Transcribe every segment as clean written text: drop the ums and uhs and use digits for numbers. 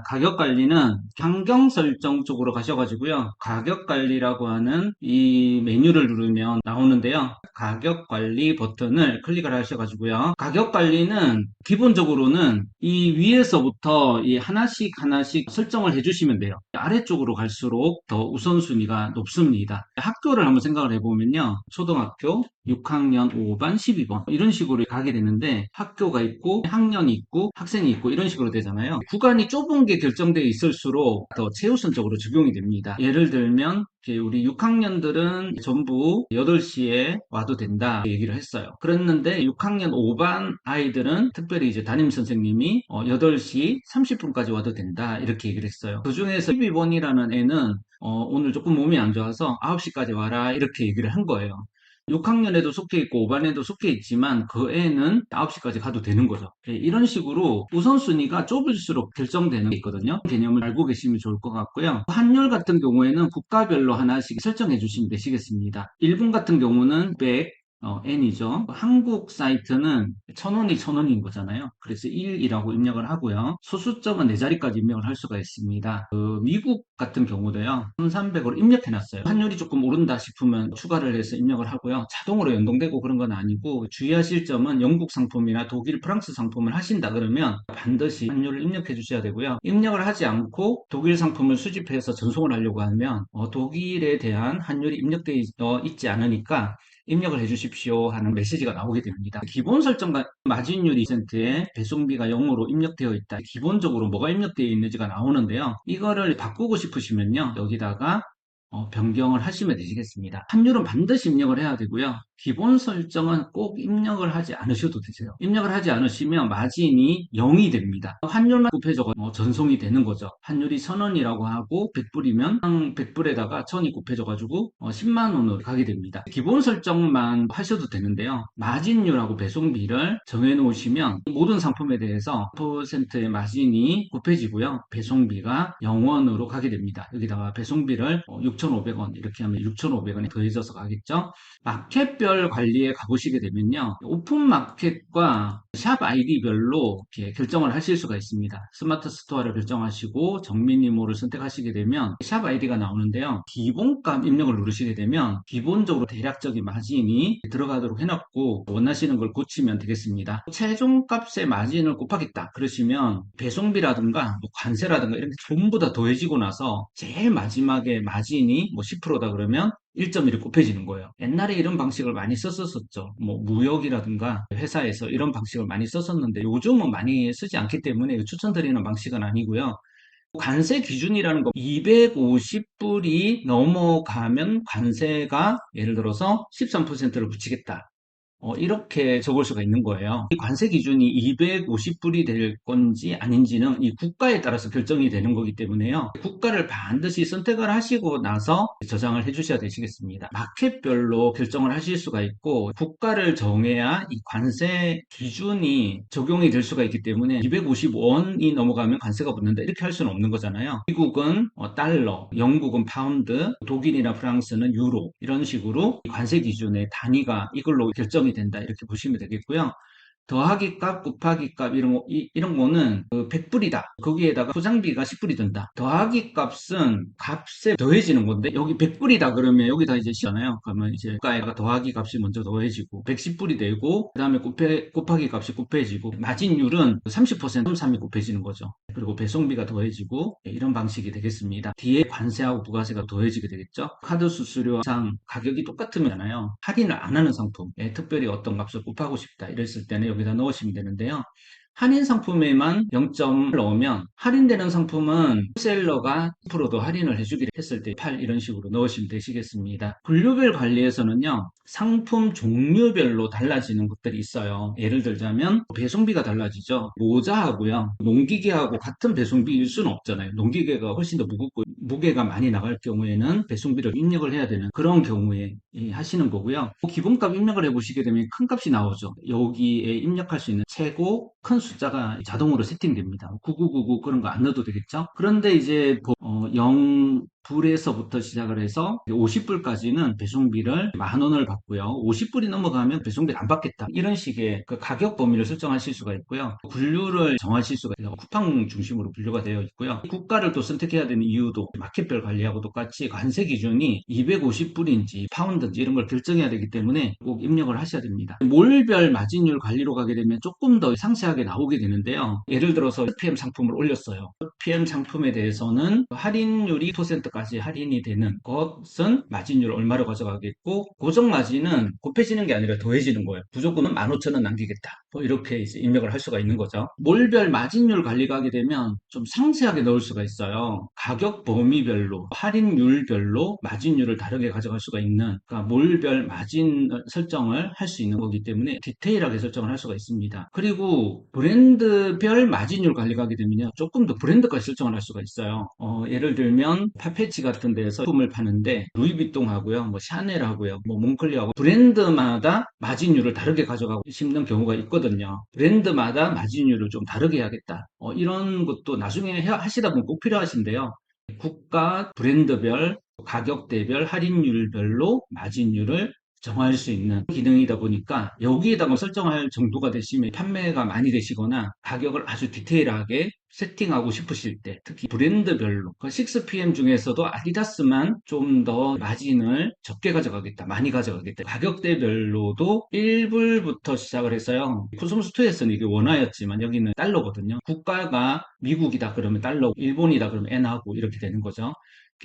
가격 관리는 환경 설정 쪽으로 가셔가지고요. 가격 관리라고 하는 이 메뉴를 누르면 나오는데요. 가격 관리 버튼을 클릭을 하셔가지고요. 가격 관리는 기본적으로는 이 위에서부터 이 하나씩 하나씩 설정을 해주시면 돼요. 아래쪽으로 갈수록 더 우선순위가 높습니다. 학교를 한번 생각을 해보면요. 초등학교 6학년 5반 12번 이런 식으로 가게 되는데 학교가 있고 학년이 있고 학생이 있고 이런 식으로 되잖아요. 구간이 좁은 게 결정되어 있을수록 더 최우선적으로 적용이 됩니다. 예를 들면 우리 6학년들은 전부 8시에 와도 된다 얘기를 했어요. 그랬는데 6학년 5반 아이들은 특별히 이제 담임 선생님이 8시 30분까지 와도 된다 이렇게 얘기를 했어요. 그 중에서 12번이라는 애는 오늘 조금 몸이 안 좋아서 9시까지 와라 이렇게 얘기를 한 거예요. 6학년에도 속해 있고 5반에도 속해 있지만 그 애는 9시까지 가도 되는 거죠. 이런 식으로 우선순위가 좁을수록 결정되는 게 있거든요. 개념을 알고 계시면 좋을 것 같고요. 환율 같은 경우에는 국가별로 하나씩 설정해 주시면 되시겠습니다. 일본 같은 경우는 100, N이죠. 한국 사이트는 1000원이 1000원인 거잖아요. 그래서 1이라고 입력을 하고요. 소수점은 4자리까지 입력을 할 수가 있습니다. 미국 같은 경우도요. 1300으로 입력해 놨어요. 환율이 조금 오른다 싶으면 추가를 해서 입력을 하고요. 자동으로 연동되고 그런 건 아니고 주의하실 점은 영국 상품이나 독일, 프랑스 상품을 하신다 그러면 반드시 환율을 입력해 주셔야 되고요. 입력을 하지 않고 독일 상품을 수집해서 전송을 하려고 하면 독일에 대한 환율이 입력되어 있지 않으니까 입력을 해주십시오 하는 메시지가 나오게 됩니다. 기본 설정과 마진율 2%에 배송비가 0으로 입력되어 있다. 기본적으로 뭐가 입력되어 있는지가 나오는데요. 이거를 바꾸고 싶으시면요. 여기다가 변경을 하시면 되시겠습니다. 환율은 반드시 입력을 해야 되고요. 기본 설정은 꼭 입력을 하지 않으셔도 되세요. 입력을 하지 않으시면 마진이 0이 됩니다. 환율만 곱해져 전송이 되는 거죠. 환율이 1000원이라고 하고 100불이면 100불에다가 1000이 곱해져가지고 10만 원으로 가게 됩니다. 기본 설정만 하셔도 되는데요. 마진율하고 배송비를 정해 놓으시면 모든 상품에 대해서 10%의 마진이 곱해지고요. 배송비가 0원으로 가게 됩니다. 여기다가 배송비를 6,500원 이렇게 하면 6,500원이 더해져서 가겠죠. 마켓별 관리에 가보시게 되면요. 오픈 마켓과 샵 아이디별로 이렇게 결정을 하실 수가 있습니다. 스마트 스토어를 결정하시고 정미니모를 선택하시게 되면 샵 아이디가 나오는데요. 기본값 입력을 누르시게 되면 기본적으로 대략적인 마진이 들어가도록 해놨고 원하시는 걸 고치면 되겠습니다. 최종값의 마진을 곱하겠다 그러시면 배송비라든가 뭐 관세라든가 이런 게 전부 다 더해지고 나서 제일 마지막에 마진이 뭐 10%다 그러면 1.1이 곱해지는 거예요. 옛날에 이런 방식을 많이 썼었죠. 뭐 무역이라든가 회사에서 이런 방식을 많이 썼었는데 요즘은 많이 쓰지 않기 때문에 추천드리는 방식은 아니고요. 관세 기준이라는 거 250불이 넘어가면 관세가 예를 들어서 13%를 붙이겠다. 이렇게 적을 수가 있는 거예요. 이 관세 기준이 250불이 될 건지 아닌지는 이 국가에 따라서 결정이 되는 거기 때문에요. 국가를 반드시 선택을 하시고 나서 저장을 해 주셔야 되시겠습니다. 마켓별로 결정을 하실 수가 있고 국가를 정해야 이 관세 기준이 적용이 될 수가 있기 때문에 250원이 넘어가면 관세가 붙는다 이렇게 할 수는 없는 거잖아요. 미국은 달러, 영국은 파운드, 독일이나 프랑스는 유로 이런 식으로 관세 기준의 단위가 이걸로 결정이 된다 이렇게 보시면 되겠고요. 더하기 값, 곱하기 값 이런 거는 100불이다. 거기에다가 포장비가 10불이 든다. 더하기 값은 값에 더해지는 건데 여기 100불이다 그러면 여기다 이제 잖아요. 그러면 이제 가에가 더하기 값이 먼저 더해지고 110불이 되고 그다음에 곱하기 값이 곱해지고 마진율은 30% 3이 곱해지는 거죠. 그리고 배송비가 더해지고 이런 방식이 되겠습니다. 뒤에 관세하고 부가세가 더해지게 되겠죠. 카드 수수료상 가격이 똑같으면요. 할인을 안 하는 상품에 특별히 어떤 값을 곱하고 싶다 이랬을 때는 여기다 넣으시면 되는데요. 할인 상품에만 0점을 넣으면 할인되는 상품은 셀러가 10%더 할인을 해주기로 했을 때 8 이런 식으로 넣으시면 되시겠습니다. 분류별 관리에서는요. 상품 종류별로 달라지는 것들이 있어요. 예를 들자면 배송비가 달라지죠. 모자하고요. 농기계하고 같은 배송비일 수는 없잖아요. 농기계가 훨씬 더 무겁고 무게가 많이 나갈 경우에는 배송비를 입력을 해야 되는 그런 경우에 하시는 거고요. 기본값 입력을 해보시게 되면 큰 값이 나오죠. 여기에 입력할 수 있는 최고 큰 숫자가 자동으로 세팅됩니다. 9999 그런 거 안 넣어도 되겠죠? 그런데 이제 0 불에서부터 시작을 해서 50불까지는 배송비를 10,000원을 받고요. 50불이 넘어가면 배송비를 안 받겠다. 이런 식의 그 가격 범위를 설정하실 수가 있고요. 분류를 정하실 수가 있어요. 쿠팡 중심으로 분류가 되어 있고요. 국가를 또 선택해야 되는 이유도 마켓별 관리하고 똑같이 관세 기준이 250불인지 파운드인지 이런 걸 결정해야 되기 때문에 꼭 입력을 하셔야 됩니다. 몰별 마진율 관리로 가게 되면 조금 더 상세하게 나오게 되는데요. 예를 들어서 PM 상품을 올렸어요. PM 상품에 대해서는 할인율이 2%까지 할인이 되는 것은 마진율 얼마로 가져가겠고, 고정 마진은 곱해지는 게 아니라 더해지는 거예요. 무조건은 15,000원 남기겠다. 뭐 이렇게 이제 입력을 할 수가 있는 거죠. 몰별 마진율 관리가 하게 되면 좀 상세하게 넣을 수가 있어요. 가격 범위별로, 할인율별로 마진율을 다르게 가져갈 수가 있는, 그러니까 몰별 마진 설정을 할 수 있는 거기 때문에 디테일하게 설정을 할 수가 있습니다. 그리고 브랜드별 마진율 관리가 하게 되면 조금 더 브랜드까지 설정을 할 수가 있어요. 예를 들면 파페치 같은 데서 품을 파는데 루이비통하고요, 뭐 샤넬하고요, 뭐 몽클리하고 브랜드마다 마진율을 다르게 가져가고 싶는 경우가 있거든요. 브랜드마다 마진율을 좀 다르게 해야겠다. 이런 것도 나중에 하시다 보면 꼭 필요하신데요. 국가, 브랜드별, 가격대별, 할인율별로 마진율을 정할 수 있는 기능이다 보니까 여기에다가 설정할 정도가 되시면 판매가 많이 되시거나 가격을 아주 디테일하게 세팅하고 싶으실 때, 특히 브랜드별로, 그 6PM 중에서도 아디다스만 좀 더 마진을 적게 가져가겠다, 많이 가져가겠다, 가격대별로도 1불부터 시작을 해서요. 쿠스모스2에서는 이게 원화였지만 여기는 달러거든요. 국가가 미국이다 그러면 달러, 일본이다 그러면 엔하고 이렇게 되는 거죠.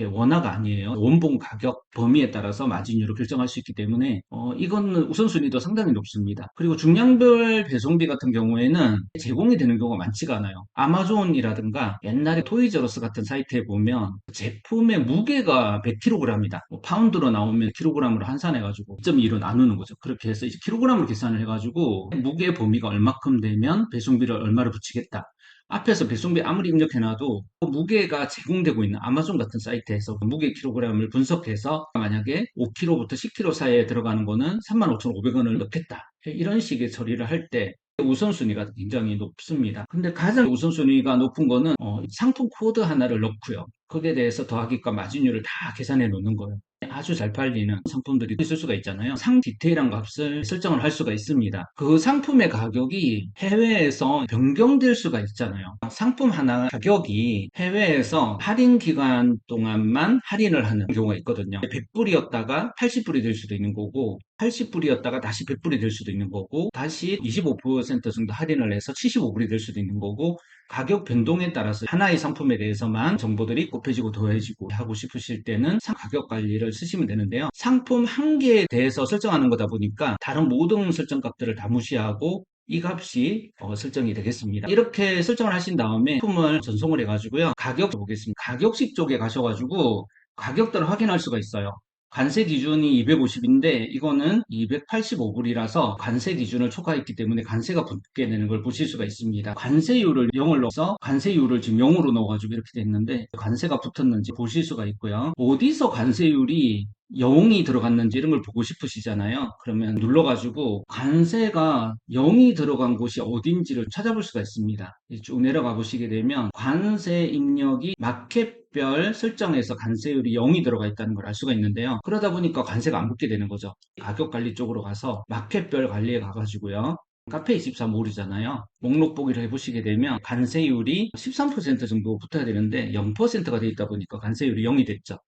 원화가 아니에요. 원본 가격 범위에 따라서 마진율을 결정할 수 있기 때문에 이거는 우선순위도 상당히 높습니다. 그리고 중량별 배송비 같은 경우에는 제공이 되는 경우가 많지가 않아요. 아마존이라든가 옛날에 토이저러스 같은 사이트에 보면 제품의 무게가 100kg이다. 파운드로 나오면 킬로그램으로 환산해가지고 2.2로 나누는 거죠. 그렇게 해서 이제 킬로그램으로 계산을 해가지고 무게 범위가 얼마큼 되면 배송비를 얼마를 붙이겠다. 앞에서 배송비 아무리 입력해놔도 무게가 제공되고 있는 아마존 같은 사이트에서 무게 킬로그램을 분석해서 만약에 5kg부터 10kg 사이에 들어가는 거는 35,500원을 넣겠다. 이런 식의 처리를 할 때 우선순위가 굉장히 높습니다. 근데 가장 우선순위가 높은 거는 상품 코드 하나를 넣고요. 거기에 대해서 더하기과 마진율을 다 계산해 놓는 거예요. 아주 잘 팔리는 상품들이 있을 수가 있잖아요. 상 디테일한 값을 설정을 할 수가 있습니다. 그 상품의 가격이 해외에서 변경될 수가 있잖아요. 상품 하나 가격이 해외에서 할인 기간 동안만 할인을 하는 경우가 있거든요. 100불이었다가 80불이 될 수도 있는 거고, 80불이었다가 다시 100불이 될 수도 있는 거고, 다시 25% 정도 할인을 해서 75불이 될 수도 있는 거고, 가격 변동에 따라서 하나의 상품에 대해서만 정보들이 곱해지고 더해지고 하고 싶으실 때는 가격 관리를 쓰시면 되는데요. 상품 한 개에 대해서 설정하는 거다 보니까 다른 모든 설정 값들을 다 무시하고 이 값이 설정이 되겠습니다. 이렇게 설정을 하신 다음에 상품을 전송을 해가지고요. 가격 보겠습니다. 가격식 쪽에 가셔가지고 가격들을 확인할 수가 있어요. 관세 기준이 250인데 이거는 285불이라서 관세 기준을 초과했기 때문에 관세가 붙게 되는 걸 보실 수가 있습니다. 관세율을 0을 넣어서 관세율을 지금 0으로 넣어가지고 이렇게 됐는데 관세가 붙었는지 보실 수가 있고요. 어디서 관세율이 0이 들어갔는지 이런 걸 보고 싶으시잖아요. 그러면 눌러가지고 관세가 0이 들어간 곳이 어딘지를 찾아볼 수가 있습니다. 쭉 내려가 보시게 되면 관세 입력이 마켓별 설정에서 관세율이 0이 들어가 있다는 걸 알 수가 있는데요. 그러다 보니까 관세가 안 붙게 되는 거죠. 가격 관리 쪽으로 가서 마켓별 관리에 가가지고요. 카페24 몰이잖아요. 목록 보기를 해보시게 되면 관세율이 13% 정도 붙어야 되는데 0%가 돼 있다 보니까 관세율이 0이 됐죠.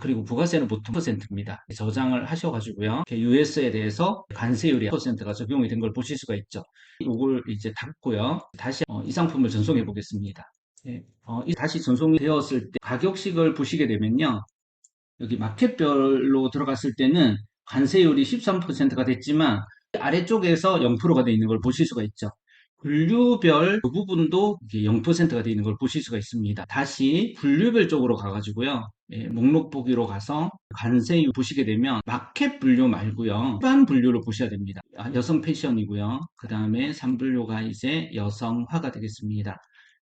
그리고 부가세는 보통 퍼센트입니다. 저장을 하셔가지고요. US에 대해서 관세율이 퍼센트가 적용이 된 걸 보실 수가 있죠. 이걸 이제 닫고요. 다시 이 상품을 전송해 보겠습니다. 예, 다시 전송이 되었을 때 가격식을 보시게 되면요. 여기 마켓별로 들어갔을 때는 관세율이 13%가 됐지만 아래쪽에서 0%가 되어 있는 걸 보실 수가 있죠. 분류별 그 부분도 0%가 되어 있는 걸 보실 수가 있습니다. 다시 분류별 쪽으로 가가지고요. 목록 보기로 가서 관세율 보시게 되면 마켓 분류 말고요. 일반 분류를 보셔야 됩니다. 여성 패션이고요. 그 다음에 3분류가 이제 여성화가 되겠습니다.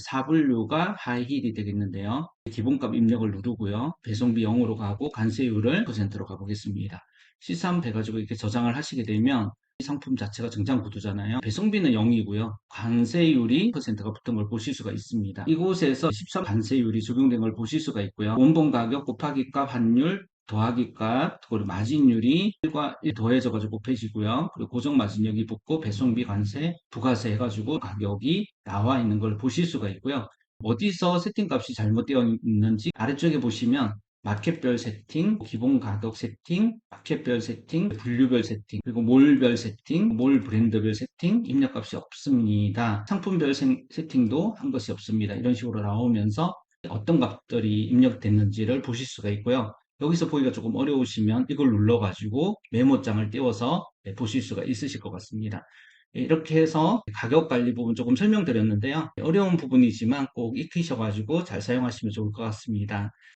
4분류가 하이힐이 되겠는데요. 기본값 입력을 누르고요. 배송비 0으로 가고 관세율을 %로 가보겠습니다. C3 해가지고 이렇게 저장을 하시게 되면 상품 자체가 정장 구두잖아요. 배송비는 0이고요. 관세율이 %가 붙은 걸 보실 수가 있습니다. 이곳에서 13 관세율이 적용된 걸 보실 수가 있고요. 원본 가격 곱하기 값 환율 더하기 값, 그리고 마진율이 1과 1 더해져가지고 곱해지고요. 그리고 고정 마진율이 붙고 배송비, 관세, 부가세 해가지고 가격이 나와 있는 걸 보실 수가 있고요. 어디서 세팅값이 잘못되어 있는지 아래쪽에 보시면 마켓별 세팅, 기본 가격 세팅, 마켓별 세팅, 분류별 세팅, 그리고 몰별 세팅, 몰 브랜드별 세팅, 입력값이 없습니다. 상품별 세팅도 한 것이 없습니다. 이런 식으로 나오면서 어떤 값들이 입력됐는지를 보실 수가 있고요. 여기서 보기가 조금 어려우시면 이걸 눌러가지고 메모장을 띄워서 보실 수가 있으실 것 같습니다. 이렇게 해서 가격 관리 부분 조금 설명드렸는데요. 어려운 부분이지만 꼭 익히셔가지고 잘 사용하시면 좋을 것 같습니다.